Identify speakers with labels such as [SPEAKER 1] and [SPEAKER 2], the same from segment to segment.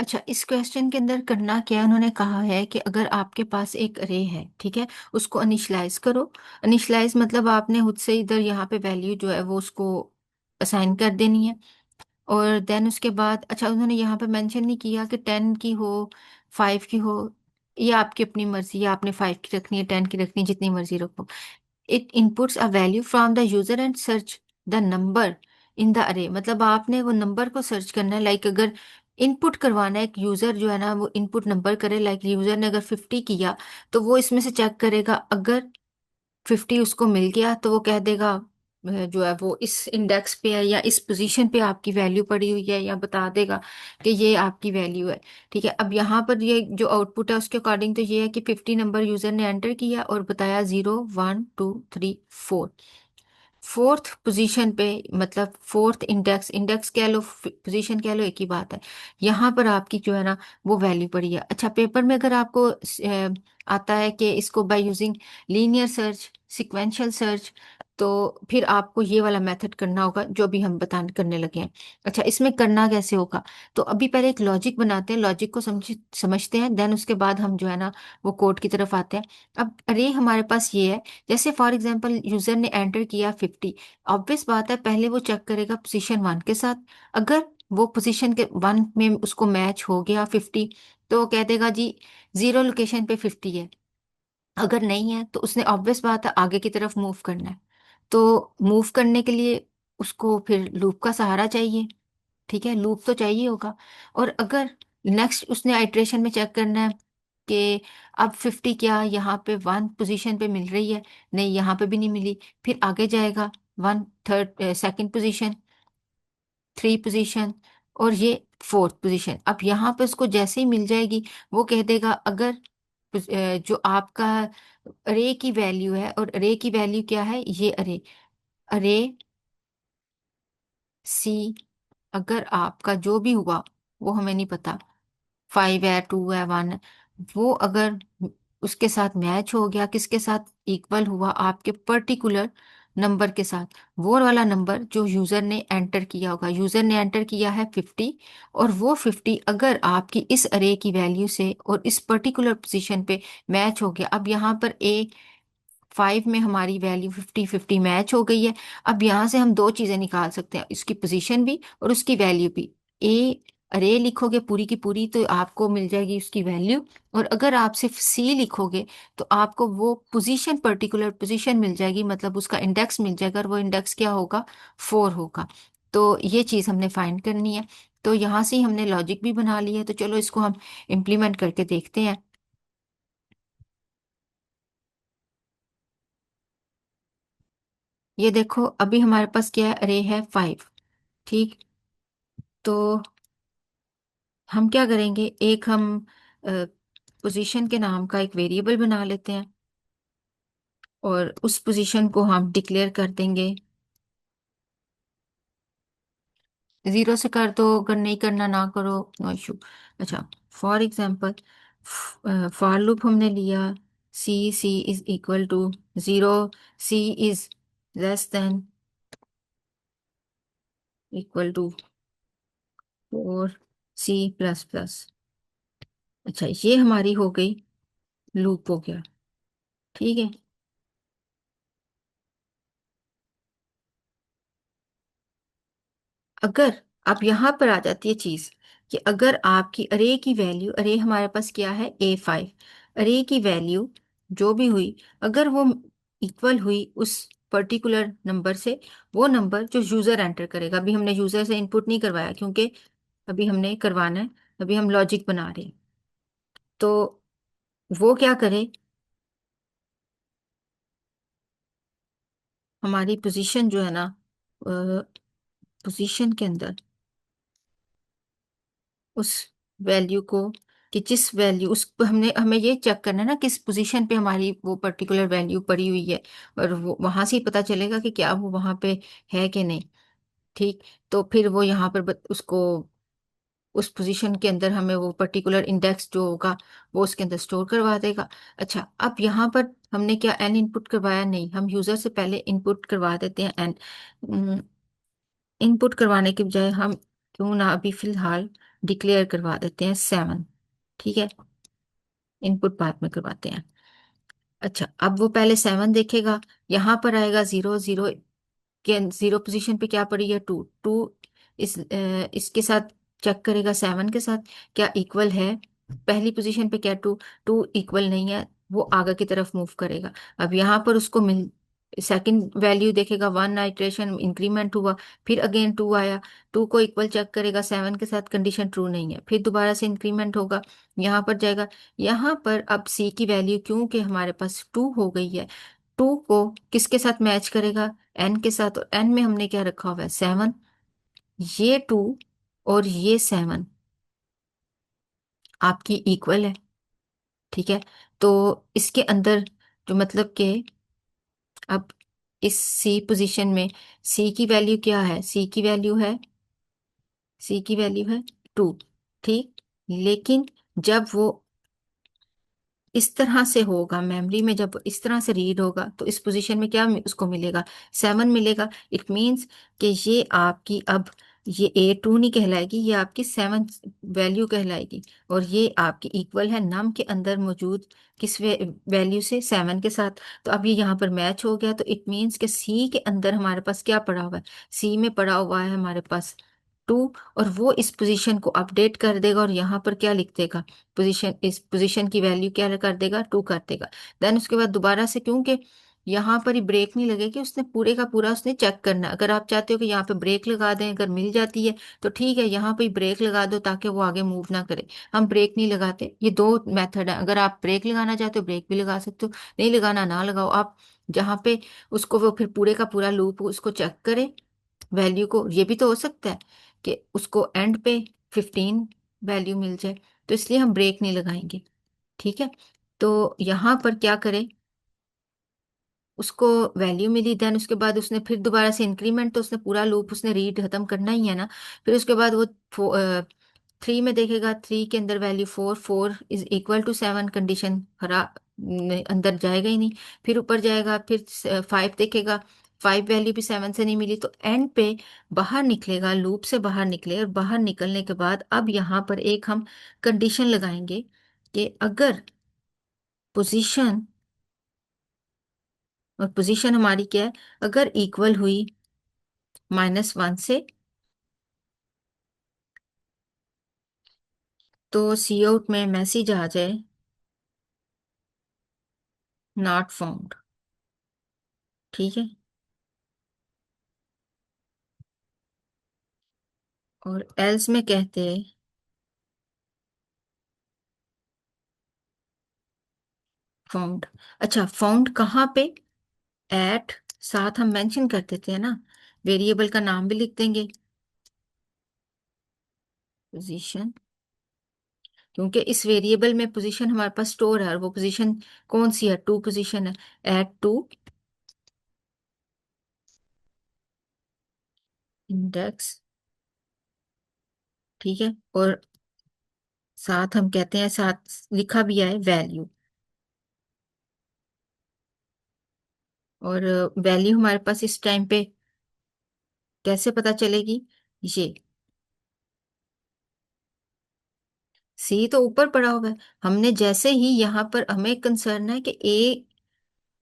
[SPEAKER 1] अच्छा, इस क्वेश्चन के अंदर करना क्या है, उन्होंने कहा है कि अगर आपके पास एक अरे है, ठीक है, उसको अनिशलाइज करो। अनिशलाइज मतलब आपने खुद से इधर यहाँ पे वैल्यू जो है वो उसको असाइन कर देनी है। और देन उसके बाद अच्छा, उन्होंने यहाँ पे मेंशन नहीं किया कि 10 की हो, 5 की हो। ये आपकी अपनी मर्जी है, आपने 5 की रखनी है, 10 की रखनी है, जितनी मर्जी रखो। It inputs a value from the user and search the number in the अरे। मतलब आपने वो नंबर को सर्च करना है। लाइक अगर इनपुट करवाना है, एक यूजर जो है ना वो इनपुट नंबर करे। लाइक यूजर ने अगर 50 किया तो वो इसमें से चेक करेगा। अगर 50 उसको मिल गया तो वो कह देगा जो है वो इस इंडेक्स पे है या इस पोजीशन पे आपकी वैल्यू पड़ी हुई है, या बता देगा कि ये आपकी वैल्यू है। ठीक है, अब यहाँ पर ये जो आउटपुट है उसके अकॉर्डिंग तो ये है कि 50 नंबर यूजर ने एंटर किया और बताया 0 1 2 3 4। फोर्थ पोजीशन पे, मतलब फोर्थ इंडेक्स, इंडेक्स कह लो पोजीशन कह लो, एक ही बात है। यहाँ पर आपकी जो है ना वो वैल्यू पड़ी है। अच्छा, पेपर में अगर आपको आता है कि इसको by using linear search, sequential search, तो फिर आपको ये वाला मेथड करना होगा जो अभी हम बता करने लगे हैं। अच्छा, इसमें करना कैसे होगा? तो अभी पहले एक लॉजिक बनाते हैं, लॉजिक को समझते हैं, देन उसके बाद हम जो है ना वो कोड की तरफ आते हैं। अब अरे हमारे पास ये है, जैसे फॉर एग्जांपल यूजर ने एंटर किया 50। ऑब्वियस बात है, पहले वो चेक करेगा पोजीशन 1 के साथ। अगर वो पोजीशन के 1 में उसको मैच हो गया 50, तो वो कह देगा जी 0 लोकेशन पे 50 है। अगर नहीं है तो उसने ऑब्वियस बात है आगे की तरफ मूव करना है। तो मूव करने के लिए उसको फिर लूप का सहारा चाहिए। ठीक है, लूप तो चाहिए होगा। और अगर नेक्स्ट उसने आइट्रेशन में चेक करना है कि अब 50 क्या यहाँ पे 1 पोजीशन पे मिल रही है, नहीं यहाँ पे भी नहीं मिली, फिर आगे जाएगा 1 थर्ड सेकंड पोजीशन, 3 पोजीशन, और ये 4th पोजीशन। अब यहाँ पे उसको जैसे ही मिल जाएगी वो कह देगा अगर जो आपका अरे की वैल्यू है, और अरे की वैल्यू क्या है, ये अरे, अरे सी, अगर आपका जो भी हुआ वो हमें नहीं पता, 5 है, 2 है, 1 है, वो अगर उसके साथ मैच हो गया, किसके साथ इक्वल हुआ, आपके पर्टिकुलर नंबर के साथ, वो वाला नंबर जो यूजर ने एंटर किया होगा। यूजर ने एंटर किया है 50, और वो 50 अगर आपकी इस अरे की वैल्यू से और इस पर्टिकुलर पोजीशन पे मैच हो गया। अब यहाँ पर ए 5 में हमारी वैल्यू 50 50 मैच हो गई है। अब यहाँ से हम दो चीजें निकाल सकते हैं, इसकी पोजीशन भी और उसकी वैल्यू भी। ए अरे लिखोगे पूरी की पूरी तो आपको मिल जाएगी उसकी वैल्यू, और अगर आप सिर्फ सी लिखोगे तो आपको वो पोजीशन, पर्टिकुलर पोजीशन मिल जाएगी, मतलब उसका इंडेक्स मिल जाएगा, और वो इंडेक्स क्या होगा, 4 होगा। तो ये चीज हमने फाइंड करनी है। तो यहाँ से ही हमने लॉजिक भी बना लिया है, तो चलो इसको हम इम्प्लीमेंट करके देखते हैं। ये देखो, अभी हमारे पास क्या है, अरे है 5। ठीक, तो हम क्या करेंगे, एक हम पोजीशन के नाम का एक वेरिएबल बना लेते हैं, और उस पोजीशन को हम डिक्लेयर कर देंगे। 0 से कर दो, अगर नहीं करना ना करो, नो इशू। अच्छा, फॉर एग्जांपल फॉर लूप हमने लिया, C is equal to 0, C is less than equal to 4, C plus plus. अच्छा, ये हमारी हो गई, लूप हो गया। ठीक है, अगर अब यहाँ पर आ जाती है चीज कि अगर आपकी अरे की वैल्यू, अरे हमारे पास क्या है, A5, अरे की वैल्यू जो भी हुई, अगर वो इक्वल हुई उस पर्टिकुलर नंबर से, वो नंबर जो यूजर एंटर करेगा, अभी हमने यूजर से इनपुट नहीं करवाया क्योंकि अभी हमने करवाना है, अभी हम लॉजिक बना रहे हैं। तो वो क्या करे, हमारी पोजीशन जो है ना, पोजीशन के अंदर उस वैल्यू को, कि जिस वैल्यू उस हमने, हमें ये चेक करना है ना किस पोजीशन पे हमारी वो पर्टिकुलर वैल्यू पड़ी हुई है, और वो वहां से ही पता चलेगा कि क्या वो वहां पे है कि नहीं। ठीक, तो फिर वो यहाँ पर उसको उस पोजीशन के अंदर हमें वो पर्टिकुलर इंडेक्स जो होगा वो उसके अंदर स्टोर करवा देगा। अच्छा, अब यहाँ पर हमने क्या एन इनपुट करवाया, नहीं, हम यूजर से पहले इनपुट करवा देते हैं एन। इनपुट करवाने के बजाय हम क्यों ना अभी फिलहाल डिक्लेयर करवा देते हैं 7। ठीक है, इनपुट पाथ में करवाते हैं। अच्छा, अब वो पहले 7 देखेगा, यहाँ पर आएगा 0 0 के 0 पोजीशन पे क्या पड़ी है, 2 2। इसके साथ चेक करेगा 7 के साथ क्या इक्वल है। पहली पोजीशन पे क्या 2 2 इक्वल नहीं है, वो आगे की तरफ मूव करेगा। अब यहाँ पर उसको मिल सेकंड वैल्यू देखेगा, 1 आइट्रेशन इंक्रीमेंट हुआ, फिर अगेन 2 आया। 2 को इक्वल चेक करेगा 7 के साथ, कंडीशन ट्रू नहीं है, फिर दोबारा से इंक्रीमेंट होगा, यहाँ पर जाएगा। यहाँ पर अब सी की वैल्यू क्योंकि हमारे पास 2 हो गई है, 2 को किसके साथ मैच करेगा, एन के साथ। और एन में हमने क्या रखा हुआ है, 7। ये 2 और ये 7 आपकी इक्वल है। ठीक है, तो इसके अंदर जो मतलब कि अब इस सी पोजीशन में सी की वैल्यू क्या है, सी की वैल्यू है 2। ठीक, लेकिन जब वो इस तरह से होगा, मेमोरी में जब इस तरह से रीड होगा, तो इस पोजीशन में क्या उसको मिलेगा, 7 मिलेगा। इट मीन्स कि ये आपकी अब ये A2 नहीं कहलाएगी, ये आपकी 7 वैल्यू कहलाएगी। और ये आपकी इक्वल है नम के अंदर मौजूद किस वैल्यू से, 7 के साथ। तो अब ये यहाँ पर मैच हो गया, तो इट मीन्स कि सी के अंदर हमारे पास क्या पड़ा हुआ है, सी में पड़ा हुआ है हमारे पास 2। और वो इस पोजीशन को अपडेट कर देगा और यहाँ पर क्या लिख देगा, पोजीशन, इस पोजीशन की वैल्यू क्या कर देगा, 2 कर देगा। देन उसके बाद दोबारा से, क्योंकि यहाँ पर ही ब्रेक नहीं लगेगी, उसने पूरे का पूरा उसने चेक करना है। अगर आप चाहते हो कि यहाँ पे ब्रेक लगा दें, अगर मिल जाती है तो ठीक है, यहाँ पे ही ब्रेक लगा दो ताकि वो आगे मूव ना करे। हम ब्रेक नहीं लगाते, ये दो मेथड है। अगर आप ब्रेक लगाना चाहते हो ब्रेक भी लगा सकते हो, नहीं लगाना ना लगाओ आप। जहाँ पे उसको वो फिर पूरे का पूरा लूप उसको चेक करे वैल्यू को। ये भी तो हो सकता है कि उसको एंड पे 15 वैल्यू मिल जाए, तो इसलिए हम ब्रेक नहीं लगाएंगे। ठीक है, तो यहाँ पर क्या करें, उसको वैल्यू मिली, देन उसके बाद उसने फिर दोबारा से इंक्रीमेंट, तो उसने पूरा लूप उसने रीड खत्म करना ही है ना। फिर उसके बाद वो 3 में देखेगा, 3 के अंदर value 4 4 is equal to 7, condition हरा अंदर जाएगा ही नहीं। फिर ऊपर जाएगा, फिर 5 देखेगा, 5 वैल्यू भी 7 से नहीं मिली, तो एंड पे बाहर निकलेगा, लूप से बाहर निकले। और बाहर निकलने के बाद अब यहाँ पर एक हम कंडीशन लगाएंगे कि अगर पोजीशन, और पोजीशन हमारी क्या है, अगर इक्वल हुई -1 से, तो सी आउट में मैसेज आ जाए नॉट फाउंड। ठीक है, और एल्स में कहते हैं फाउंड। अच्छा, फाउंड कहाँ पे, एट, साथ हम मेंशन कर देते हैं ना, वेरिएबल का नाम भी लिख देंगे, पोजीशन। क्योंकि इस वेरिएबल में पोजीशन हमारे पास स्टोर है, और वो पोजीशन कौन सी है, 2 पोजीशन है, एट 2 इंडेक्स। ठीक है, और साथ हम कहते हैं, साथ लिखा भी है वैल्यू। और वैल्यू हमारे पास इस टाइम पे कैसे पता चलेगी, ये सी तो ऊपर पड़ा हुआ है, हमने जैसे ही यहाँ पर हमें कंसर्न है कि ए,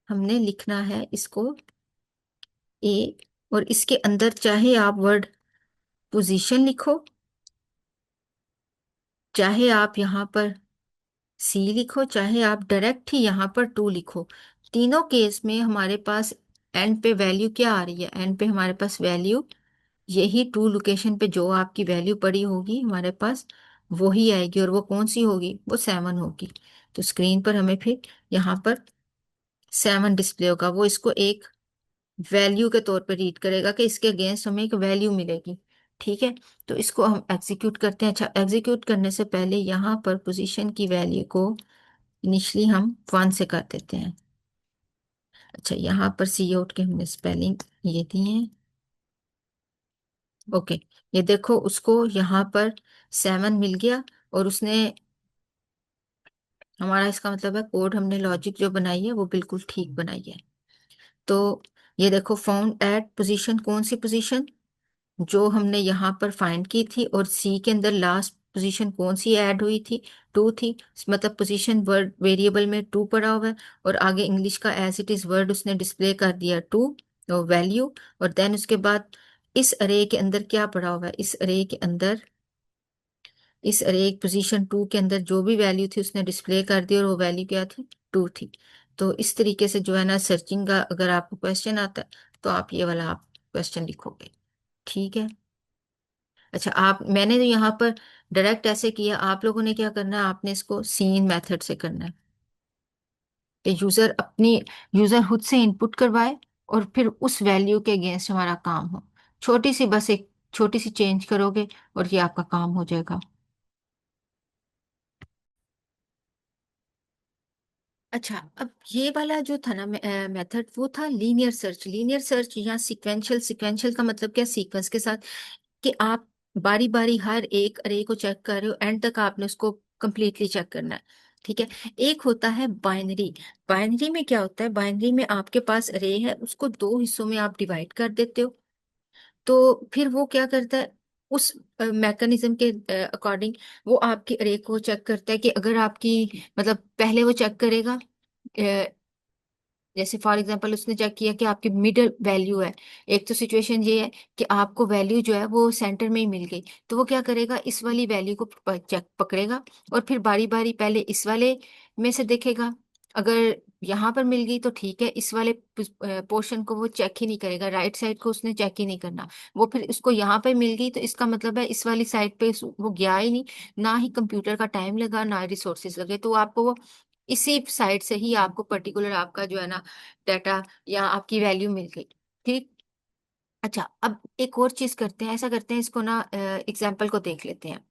[SPEAKER 1] हमने लिखना है इसको ए, और इसके अंदर चाहे आप वर्ड पोजीशन लिखो, चाहे आप यहाँ पर सी लिखो, चाहे आप डायरेक्ट ही यहाँ पर 2 लिखो, तीनों केस में हमारे पास एंड पे वैल्यू क्या आ रही है, एंड पे हमारे पास वैल्यू यही 2 लोकेशन पे जो आपकी वैल्यू पड़ी होगी हमारे पास, वो ही आएगी। और वो कौन सी होगी, वो 7 होगी। तो स्क्रीन पर हमें फिर यहाँ पर 7 डिस्प्ले होगा, वो इसको एक वैल्यू के तौर पे रीड करेगा कि इसके अगेंस्ट हमें एक वैल्यू मिलेगी। ठीक है, तो इसको हम एग्जीक्यूट करते हैं। अच्छा, एग्जीक्यूट करने से पहले यहाँ पर पोजीशन की वैल्यू को इनिशली हम 1 से कर देते हैं। अच्छा, यहाँ पर सी आउट के हमने स्पेलिंग ये दिए हैं। ओके, ये देखो उसको यहाँ पर 7 मिल गया, और उसने, हमारा इसका मतलब है कोड, हमने लॉजिक जो बनाई है वो बिल्कुल ठीक बनाई है। तो ये देखो, फाउंड एट पोजीशन, कौन सी पोजीशन, जो हमने यहाँ पर फाइंड की थी, और सी के अंदर लास्ट पोजीशन कौन सी ऐड हुई थी, टू थी, मतलब पोजीशन वर्ड वेरिएबल में टू पड़ा हुआ है, और आगे इंग्लिश का एज इट इज वर्ड उसने डिस्प्ले कर दिया टू, वैल्यू। और देन उसके बाद इस अरे के अंदर क्या पड़ा हुआ है, इस अरे के अंदर, इस अरे पोजीशन टू के अंदर जो भी वैल्यू थी उसने डिस्प्ले कर दी, और वो वैल्यू क्या थी, टू थी। तो इस तरीके से जो है ना सर्चिंग का अगर आपको क्वेश्चन आता है तो आप ये वाला आप क्वेश्चन लिखोगे। ठीक है। अच्छा, आप, मैंने तो यहाँ पर डायरेक्ट ऐसे किया, आप लोगों ने क्या करना है, आपने इसको सीन मेथड से करना है कि यूजर अपनी, यूजर खुद से इनपुट करवाए और फिर उस वैल्यू के अगेंस्ट हमारा काम हो। छोटी सी, बस एक छोटी सी चेंज करोगे और ये आपका काम हो जाएगा। अच्छा, अब ये वाला जो था ना मेथड, वो था लीनियर सर्च। लीनियर सर्च या सीक्वेंशियल, सीक्वेंशियल का मतलब क्या, सीक्वेंस के साथ, कि आप बारी बारी हर एक अरे को चेक कर रहे हो, एंड तक आपने उसको कंप्लीटली चेक करना है। ठीक है। एक होता है बाइनरी। बाइनरी में क्या होता है, बाइनरी में आपके पास अरे है, उसको दो हिस्सों में आप डिवाइड कर देते हो। तो फिर वो क्या करता है, उस मैकेनिज्म के अकॉर्डिंग वो आपकी अरे को चेक करता है कि अगर आपकी, मतलब पहले वो चेक करेगा, जैसे फॉर एग्जांपल उसने चेक किया कि आपकी मिडल वैल्यू है। एक तो सिचुएशन ये है कि आपको वैल्यू जो है वो सेंटर में ही मिल गई, तो वो क्या करेगा, इस वाली वैल्यू को चेक पकड़ेगा, और फिर बारी बारी पहले इस वाले में से देखेगा। अगर यहाँ पर मिल गई तो ठीक है, इस वाले पोर्शन को वो चेक ही नहीं करेगा, राइट साइड को उसने चेक ही नहीं करना। वो फिर इसको यहाँ पे मिल गई तो इसका मतलब है इस वाली साइड पे वो गया ही नहीं, ना ही कंप्यूटर का टाइम लगा, ना रिसोर्सेज लगे, तो आपको वो इसी साइड से ही आपको पर्टिकुलर आपका जो है ना डाटा या आपकी वैल्यू मिल गई। ठीक। अच्छा, अब एक और चीज करते हैं, ऐसा करते हैं, इसको ना एग्जाम्पल को देख लेते हैं।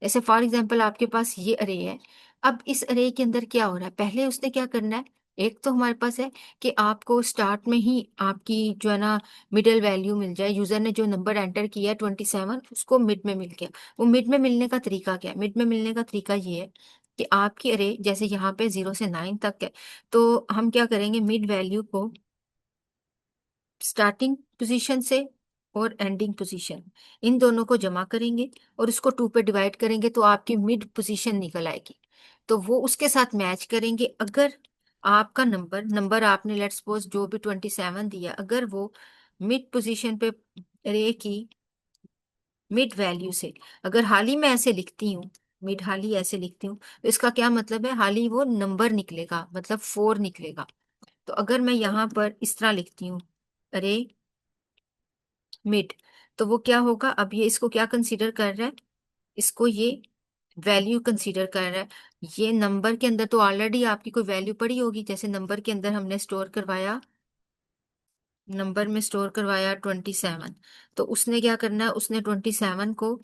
[SPEAKER 1] जैसे फॉर एग्जाम्पल आपके पास ये अरे है। अब इस अरे के अंदर क्या हो रहा है, पहले उसने क्या करना है, एक तो हमारे पास है कि आपको स्टार्ट में ही आपकी जो है ना मिडिल वैल्यू मिल जाए। यूजर ने जो नंबर एंटर किया 27, उसको मिड में मिल गया। वो मिड में मिलने का तरीका क्या है, मिड में मिलने का तरीका ये है कि आपकी अरे जैसे यहाँ पे 0 से 9 तक है, तो हम क्या करेंगे, मिड वैल्यू को स्टार्टिंग पोजीशन से और एंडिंग पोजीशन, इन दोनों को जमा करेंगे और इसको टू पे डिवाइड करेंगे, तो आपकी मिड पोजीशन निकल आएगी। तो वो उसके साथ मैच करेंगे। अगर आपका नंबर, आपने लेट्स सपोज जो भी 27 दिया, अगर वो मिड पोजीशन पे रे की मिड वैल्यू से, अगर हाल ही में ऐसे लिखती हूँ, मिड हाल ही ऐसे लिखती हूँ, तो इसका क्या मतलब है, हाल ही वो नंबर निकलेगा, मतलब 4 निकलेगा। तो अगर मैं यहाँ पर इस तरह लिखती हूँ, अरे मिड, तो वो क्या होगा, अब ये इसको क्या कंसीडर कर रहा है, इसको ये वैल्यू कंसीडर कर रहा है। ये नंबर के अंदर तो ऑलरेडी आपकी कोई वैल्यू पड़ी होगी, जैसे नंबर के अंदर हमने स्टोर करवाया, नंबर में स्टोर करवाया 27, तो उसने क्या करना है, उसने 27 को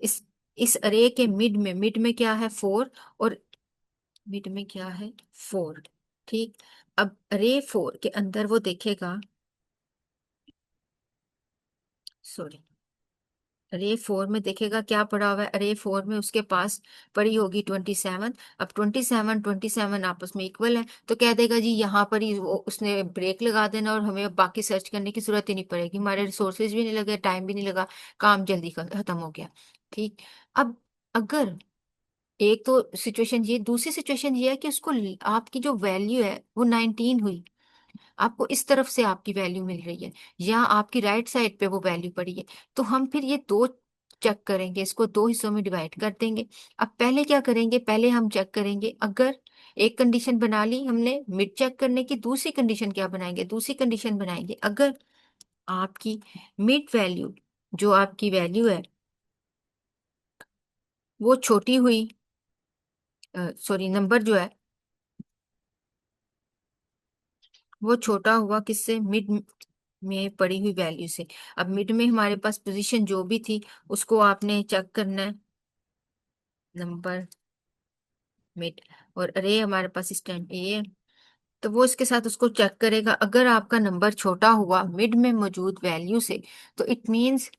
[SPEAKER 1] इस इस अरे के मिड में, मिड में क्या है 4, और मिड में क्या है 4। ठीक। अब अरे 4 के अंदर वो देखेगा, सॉरी, अरे 4 में देखेगा क्या पड़ा हुआ है, अरे 4 में उसके पास पड़ी होगी 27। अब 27 आपस में इक्वल है, तो कह देगा जी यहाँ पर ही वो उसने ब्रेक लगा देना, और हमें बाकी सर्च करने की जरूरत ही नहीं पड़ेगी, हमारे रिसोर्सेज भी नहीं लगे, टाइम भी नहीं लगा, काम जल्दी खत्म हो गया। ठीक। अब अगर एक तो सिचुएशन ये, दूसरी सिचुएशन ये है कि उसको आपकी जो वैल्यू है वो 19 हुई, आपको इस तरफ से आपकी वैल्यू मिल रही है, या आपकी राइट साइड पे वो वैल्यू पड़ी है, तो हम फिर ये दो चेक करेंगे, इसको दो हिस्सों में डिवाइड कर देंगे। अब पहले क्या करेंगे, पहले हम चेक करेंगे, अगर एक कंडीशन बना ली हमने मिड चेक करने की, दूसरी कंडीशन क्या बनाएंगे, दूसरी कंडीशन बनाएंगे अगर आपकी मिड वैल्यू, जो आपकी वैल्यू है वो छोटी हुई, सॉरी नंबर जो है वो छोटा हुआ किससे, मिड में पड़ी हुई वैल्यू से। अब मिड में हमारे पास पोजीशन जो भी थी उसको आपने चेक करना है, नंबर मिड, और अरे हमारे पास इस टाइम पे ये है, तो वो इसके साथ उसको चेक करेगा। अगर आपका नंबर छोटा हुआ मिड में मौजूद वैल्यू से, तो इट मीन्स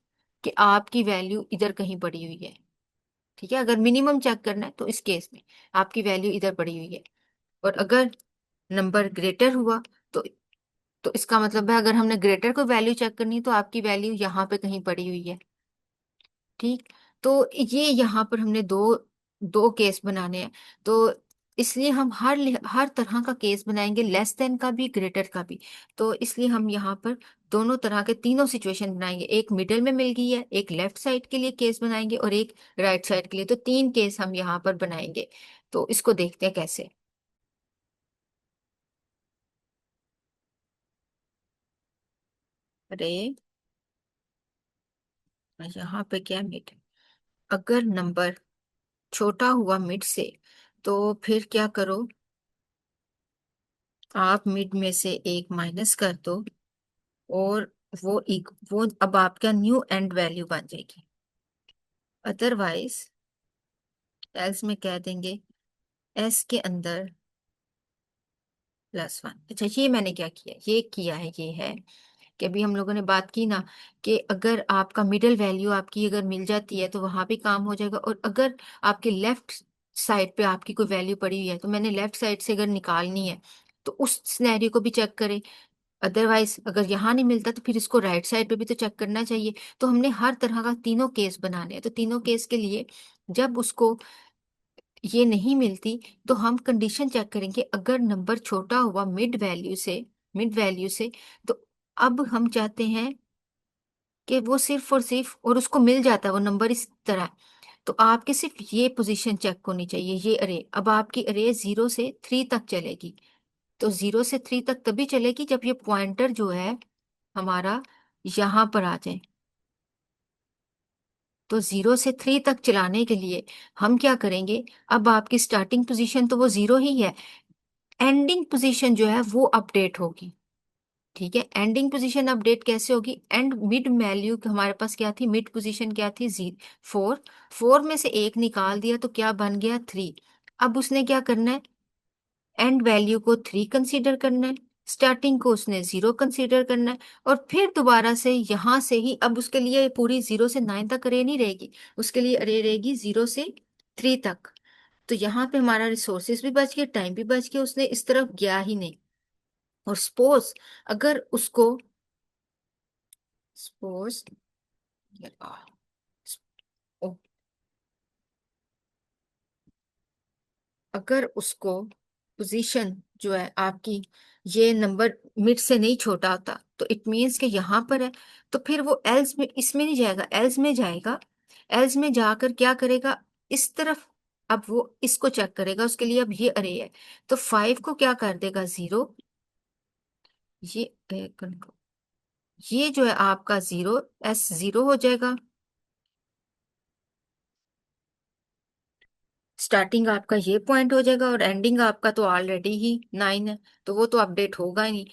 [SPEAKER 1] कि आपकी वैल्यू इधर कहीं पड़ी हुई है। ठीक है, अगर मिनिमम चेक करना है तो इस केस में आपकी वैल्यू इधर पड़ी हुई है। और अगर नंबर ग्रेटर हुआ, तो इसका मतलब है अगर हमने ग्रेटर को वैल्यू चेक करनी है तो आपकी वैल्यू यहाँ पे कहीं पड़ी हुई है। ठीक। तो ये यहाँ पर हमने दो दो केस बनाने हैं। तो इसलिए हम हर तरह का केस बनाएंगे, लेस देन का भी, ग्रेटर का भी। तो इसलिए हम यहाँ पर दोनों तरह के तीनों सिचुएशन बनाएंगे। एक मिडिल में मिल गई है, एक लेफ्ट साइड के लिए केस बनाएंगे, और एक राइट साइड के लिए। तो तीन केस हम यहाँ पर बनाएंगे। तो इसको देखते हैं कैसे। अरे यहाँ पे क्या मिड, अगर नंबर छोटा हुआ मिड से, तो फिर क्या करो, आप मिड में से एक माइनस कर दो, और वो अब आपका न्यू एंड वैल्यू बन जाएगी। अदरवाइज एल्स में कह देंगे एस के अंदर +1। अच्छा, ये मैंने क्या किया, ये किया है, ये है कि अभी हम लोगों ने बात की ना, कि अगर आपका मिडिल वैल्यू आपकी अगर मिल जाती है तो वहां भी काम हो जाएगा। और अगर आपके लेफ्ट साइड पे आपकी कोई वैल्यू पड़ी हुई है, तो मैंने लेफ्ट साइड से अगर निकालनी है तो उस सिनेरियो को भी चेक करें। अदरवाइज अगर यहाँ नहीं मिलता तो फिर इसको राइट साइड पे भी तो चेक करना चाहिए। तो हमने हर तरह का तीनों केस बनाने हैं। तो तीनों केस के लिए जब उसको ये नहीं मिलती, तो हम कंडीशन चेक करेंगे। अगर नंबर छोटा हुआ मिड वैल्यू से, तो अब हम चाहते हैं कि वो सिर्फ और सिर्फ, और उसको मिल जाता है वो नंबर इस तरह। तो आपके सिर्फ ये पोजीशन चेक होनी चाहिए, ये अरे। अब आपकी अरे 0 से 3 तक चलेगी। तो 0 से 3 तक तभी चलेगी जब ये पॉइंटर जो है हमारा यहाँ पर आ जाए। तो 0 से 3 तक चलाने के लिए हम क्या करेंगे, अब आपकी स्टार्टिंग पोजीशन तो वो 0 ही है, एंडिंग पोजीशन जो है वो अपडेट होगी। ठीक है, एंडिंग पोजीशन अपडेट कैसे होगी, एंड मिड वैल्यू हमारे पास क्या थी, मिड पोजीशन क्या थी, 4। 4 में से एक निकाल दिया तो क्या बन गया, 3। अब उसने क्या करना है, एंड वैल्यू को 3 कंसीडर करना है, स्टार्टिंग को उसने 0 कंसीडर करना है। और फिर दोबारा से यहां से ही, अब उसके लिए पूरी 0 से 9 तक अरे नहीं रहेगी, उसके लिए अरे रहेगी 0 से 3 तक। तो यहाँ पे हमारा रिसोर्सेज भी बच गए, टाइम भी बच गया, उसने इस तरफ गया ही नहीं। और अगर उसको सपोज अगर उसको पोजीशन जो है आपकी, ये नंबर मिड से नहीं छोटा होता, तो इट मीन्स कि यहाँ पर है, तो फिर वो एल्स में, इसमें नहीं जाएगा, एल्स में जाएगा। एल्स में जाकर क्या करेगा, इस तरफ। अब वो इसको चेक करेगा, उसके लिए अब ये अरे है, तो 5 को क्या कर देगा, 0। ये ये जो है आपका 0 हो जाएगा। स्टार्टिंग आपका ये पॉइंट हो जाएगा, और एंडिंग आपका तो ऑलरेडी ही 9 है, तो वो तो अपडेट होगा ही नहीं।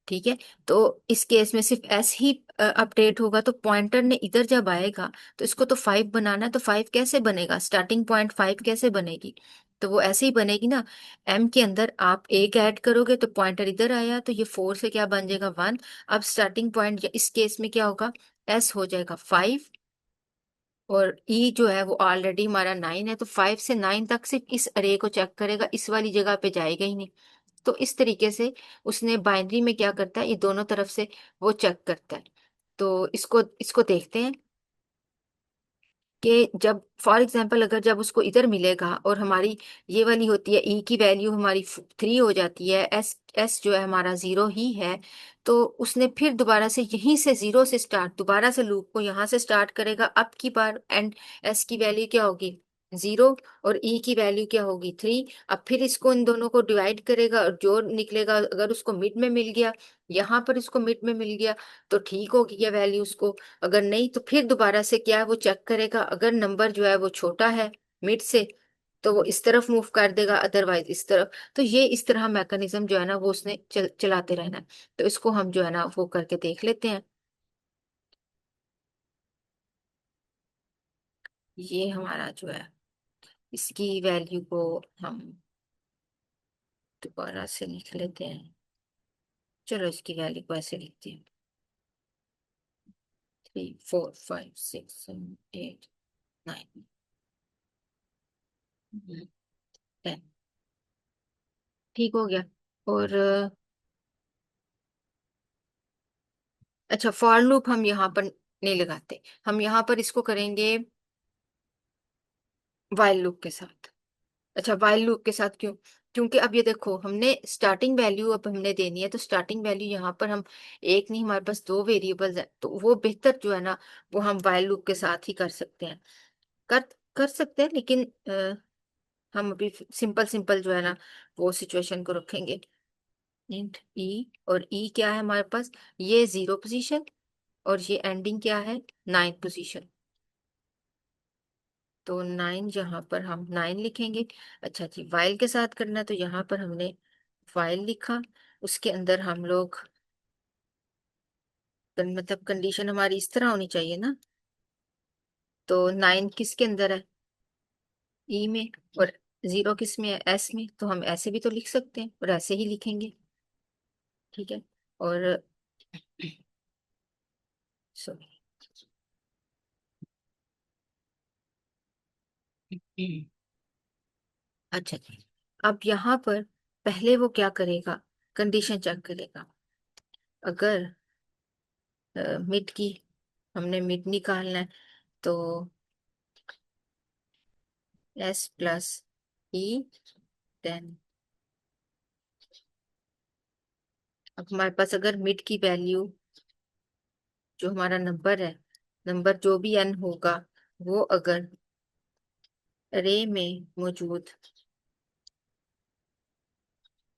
[SPEAKER 1] ठीक है, तो इस केस में सिर्फ एस ही अपडेट होगा। तो पॉइंटर ने इधर जब आएगा, तो इसको तो 5 बनाना है, तो 5 कैसे बनेगा, स्टार्टिंग पॉइंट 5 कैसे बनेगी, तो वो ऐसे ही बनेगी ना। एम के अंदर आप एक ऐड करोगे तो पॉइंटर इधर आया, तो ये 4 से क्या बन जाएगा, 1। अब स्टार्टिंग पॉइंट इस केस में क्या होगा, एस हो जाएगा 5, और ई जो है वो ऑलरेडी हमारा 9 है, तो 5 से 9 तक सिर्फ इस अरे को चेक करेगा, इस वाली जगह पे जाएगा ही नहीं। तो इस तरीके से उसने बाइनरी में क्या करता है, ये दोनों तरफ से वो चेक करता है। तो इसको इसको देखते हैं कि जब फॉर एग्जाम्पल अगर जब उसको इधर मिलेगा, और हमारी ये वाली होती है, ई की वैल्यू हमारी 3 हो जाती है, एस एस जो है हमारा 0 ही है, तो उसने फिर दोबारा से यहीं से 0 से स्टार्ट, दोबारा से लूप को यहाँ से स्टार्ट करेगा। अब की बार एंड एस की वैल्यू क्या होगी, 0, और ई की वैल्यू क्या होगी, 3। अब फिर इसको इन दोनों को डिवाइड करेगा, और जो निकलेगा, अगर उसको मिड में मिल गया, यहाँ पर इसको मिड में मिल गया, तो ठीक होगी ये वैल्यू उसको। अगर नहीं तो फिर दोबारा से क्या है, वो चेक करेगा, अगर नंबर जो है वो छोटा है मिड से, तो वो इस तरफ मूव कर देगा, अदरवाइज इस तरफ। तो ये इस तरह मैकेनिज्म जो है ना वो उसने चलाते रहना है। तो इसको हम जो है ना वो करके देख लेते हैं। ये हमारा जो है, इसकी वैल्यू को हम दोबारा से लिख लेते हैं। चलो इसकी वैल्यू को ऐसे लिखते हैं, 3 4 5 6 7 8 9 10। ठीक हो गया। और अच्छा, फॉर लूप हम यहाँ पर नहीं लगाते, हम यहाँ पर इसको करेंगे वाइल लूप के साथ। अच्छा, वाइल लूप के साथ क्यों? क्योंकि अब ये देखो, हमने स्टार्टिंग वैल्यू अब हमने देनी है, तो स्टार्टिंग वैल्यू यहाँ पर हम एक नहीं, हमारे पास दो वेरिएबल्स है, तो वो बेहतर जो है ना, वो हम वाइल लूप के साथ ही कर सकते हैं। कर कर सकते हैं, लेकिन हम अभी सिंपल सिंपल जो है ना, वो सिचुएशन को रखेंगे। इंट ई, और ई क्या है हमारे पास? ये 0 पोजीशन, और ये एंडिंग क्या है? 9 पोजीशन। तो 9, यहाँ पर हम 9 लिखेंगे। अच्छा जी, वाइल के साथ करना है, तो यहाँ पर हमने वाइल लिखा। उसके अंदर हम लोग मतलब कंडीशन हमारी इस तरह होनी चाहिए ना। तो 9 किसके अंदर है? ई में। और 0 किस में है? एस में। तो हम ऐसे भी तो लिख सकते हैं, और ऐसे ही लिखेंगे। ठीक है। और सॉरी। अच्छा जी, अब यहाँ पर पहले वो क्या करेगा? कंडीशन चेक करेगा। अगर मिड की, हमने मिड निकालना है, तो एस प्लस ई 10। अब हमारे पास अगर मिड की वैल्यू, जो हमारा नंबर है, नंबर जो भी एन होगा, वो अगर अरे में मौजूद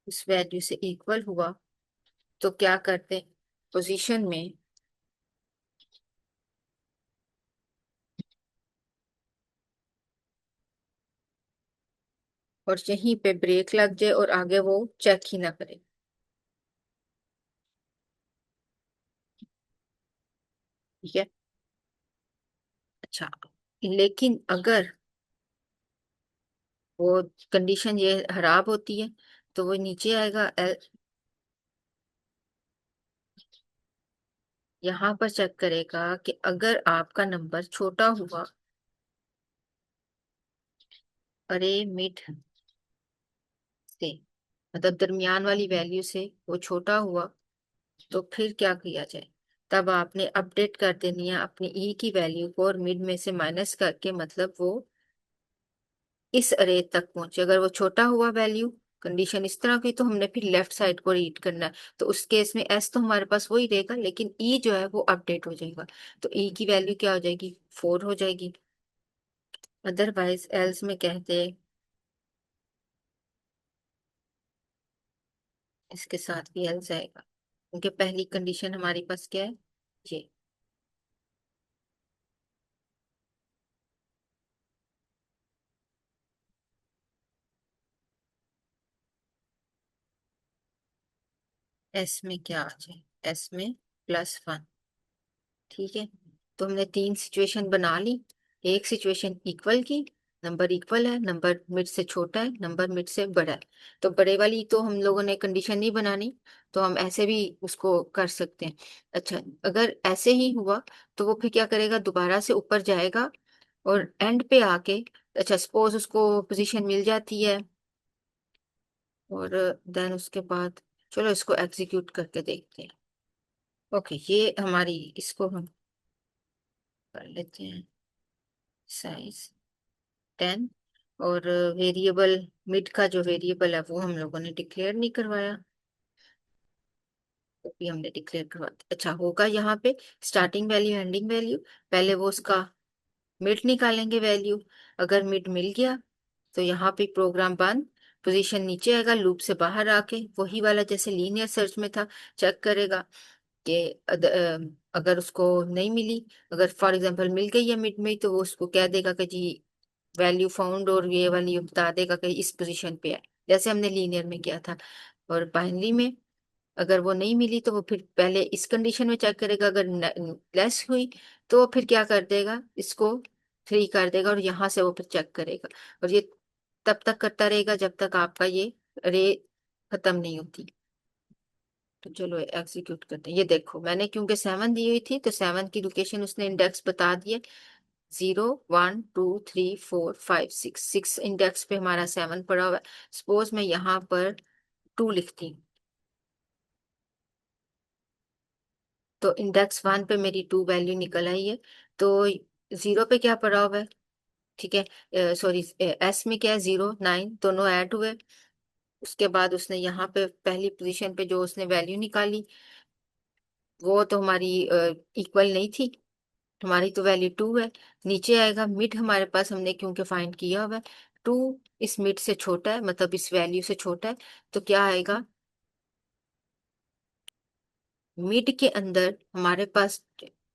[SPEAKER 1] उस वैल्यू से इक्वल हुआ, तो क्या करते? पोजीशन में, और यहीं पे ब्रेक लग जाए और आगे वो चेक ही ना करे। ठीक है। अच्छा, लेकिन अगर वो कंडीशन ये खराब होती है, तो वो नीचे आएगा। यहाँ पर चेक करेगा कि अगर आपका नंबर छोटा हुआ अरे मिड से, मतलब दरमियान वाली वैल्यू से वो छोटा हुआ, तो फिर क्या किया जाए? तब आपने अपडेट कर देनी है अपनी ई की वैल्यू को, और मिड में से माइनस करके, मतलब वो इस अरे तक पहुंचे। अगर वो छोटा हुआ वैल्यू, कंडीशन इस तरह की, तो हमने फिर लेफ्ट साइड को रीड करना है। तो उस केस में एस तो हमारे पास वही रहेगा, लेकिन ई जो है वो अपडेट हो जाएगा। तो ई की वैल्यू क्या हो जाएगी? 4 हो जाएगी। अदरवाइज एल्स में कहते, इसके साथ भी एल्स आएगा, क्योंकि पहली कंडीशन हमारे पास क्या है? ये। एस में क्या आ जाए? एस में +1। ठीक है। तो हमने 3 सिचुएशन बना ली। एक सिचुएशन इक्वल की, नंबर इक्वल है, नंबर मिड से छोटा है, नंबर मिड से बड़ा है। तो बड़े वाली तो हम लोगों ने कंडीशन नहीं बनानी, तो हम ऐसे भी उसको कर सकते हैं। अच्छा, अगर ऐसे ही हुआ, तो वो फिर क्या करेगा? दोबारा से ऊपर जाएगा, और एंड पे आके, अच्छा सपोज उसको पोजीशन मिल जाती है, और देन उसके बाद चलो इसको एग्जीक्यूट करके देखते हैं। ओके, ये हमारी, इसको हम कर लेते हैं साइज 10। और वेरिएबल मिड का जो वेरिएबल है, वो हम लोगों ने डिक्लेयर नहीं करवाया, वो भी हमने डिक्लेयर करवा दिया। अच्छा, होगा यहाँ पे स्टार्टिंग वैल्यू, एंडिंग वैल्यू। पहले वो उसका मिड निकालेंगे वैल्यू। अगर मिड मिल गया, तो यहाँ पे प्रोग्राम बंद, पोजीशन नीचे आएगा, लूप से बाहर आके वही वाला जैसे लीनियर सर्च में था, चेक करेगा कि अगर उसको नहीं मिली, अगर फॉर एग्जांपल मिल गई है मिड में, तो वो उसको कह देगा कि जी वैल्यू फाउंड, और ये वाली बता देगा कि इस पोजीशन पे है, जैसे हमने लीनियर में किया था। और बाइनरी में अगर वो नहीं मिली, तो वो फिर पहले इस कंडीशन में चेक करेगा, अगर लेस हुई, तो वो फिर क्या कर देगा? इसको 3 कर देगा, और यहाँ से वो फिर चेक करेगा। और ये तब तक करता रहेगा जब तक आपका ये रे खत्म नहीं होती। तो चलो एग्जीक्यूट करते हैं। ये देखो, मैंने क्योंकि 7 दी हुई थी, तो 7 की लोकेशन उसने इंडेक्स बता दिए। 0 1 2 3 4 5 6, 6 इंडेक्स पे हमारा 7 पड़ा हुआ है। सपोज मैं यहाँ पर 2 लिखती हूँ, तो इंडेक्स 1 पे मेरी 2 वैल्यू निकल आई है। तो 0 पे क्या पड़ा हुआ है? ठीक है, सॉरी, एस में क्या है, 0 9 दोनों ऐड हुए। उसके बाद उसने यहाँ पे पहली पोजीशन पे जो उसने वैल्यू निकाली वो तो हमारी इक्वल नहीं थी, हमारी तो वैल्यू 2 है। नीचे आएगा मिड, हमारे पास हमने क्योंकि फाइंड किया हुआ है, 2 इस मिड से छोटा है, मतलब इस वैल्यू से छोटा है। तो क्या आएगा, मिड के अंदर हमारे पास,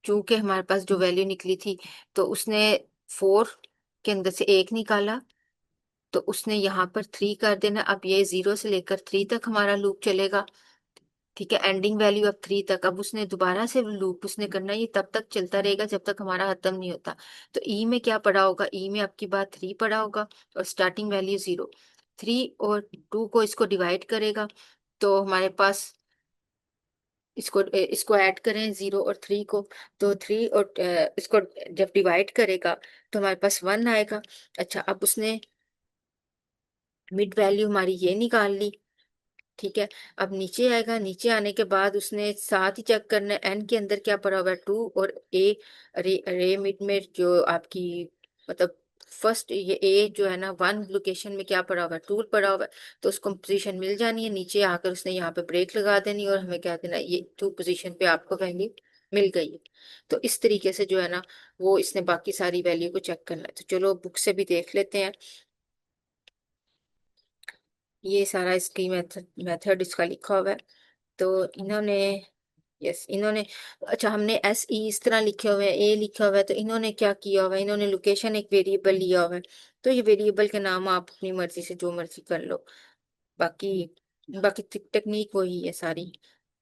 [SPEAKER 1] चूंकि हमारे पास जो वैल्यू निकली थी, तो उसने 4 के अंदर से एक निकाला, तो उसने यहाँ पर 3 कर देना। अब ये 0 से लेकर 3 तक हमारा लूप चलेगा। ठीक है, एंडिंग वैल्यू अब 3 तक। अब उसने दोबारा से लूप उसने करना है, ये तब तक चलता रहेगा जब तक हमारा खत्म नहीं होता। तो ई में क्या पड़ा होगा, ई में आपकी बात 3 पड़ा होगा और स्टार्टिंग वैल्यू 0। 3 और 2 को इसको डिवाइड करेगा, तो हमारे पास इसको ऐड करें 0 और 3 को। तो 3 और इसको जब डिवाइड करेगा तो हमारे पास 1 आएगा। अच्छा, अब उसने मिड वैल्यू हमारी ये निकाल ली। ठीक है, अब नीचे आएगा, नीचे आने के बाद उसने साथ ही चेक करना है एन के अंदर क्या पड़ा हुआ है, 2 और ए। रे मिड में जो आपकी, मतलब फर्स्ट ये ए जो है ना, 1 लोकेशन में क्या पड़ा हुआ है, 2 पड़ा हुआ है। तो उसको पोजीशन मिल जानी है, नीचे आकर उसने यहाँ पे ब्रेक लगा देनी और हमें क्या देना है, ये 2 पोजीशन पे आपको वैल्यू मिल गई है। तो इस तरीके से जो है ना, वो इसने बाकी सारी वैल्यू को चेक करना है। तो चलो बुक से भी देख लेते हैं, ये सारा इसकी मेथड मेथड इसका लिखा हुआ है। तो इन्होंने, यस इन्होंने, अच्छा हमने एस ई इस तरह लिखे हुए हैं, ए लिखा हुआ है, तो इन्होंने क्या किया हुआ है, इन्होंने लोकेशन एक वेरिएबल लिया हुआ है। तो ये वेरिएबल के नाम आप अपनी मर्जी से जो मर्जी कर लो। बाकी बाकी टेक्निक वही है सारी।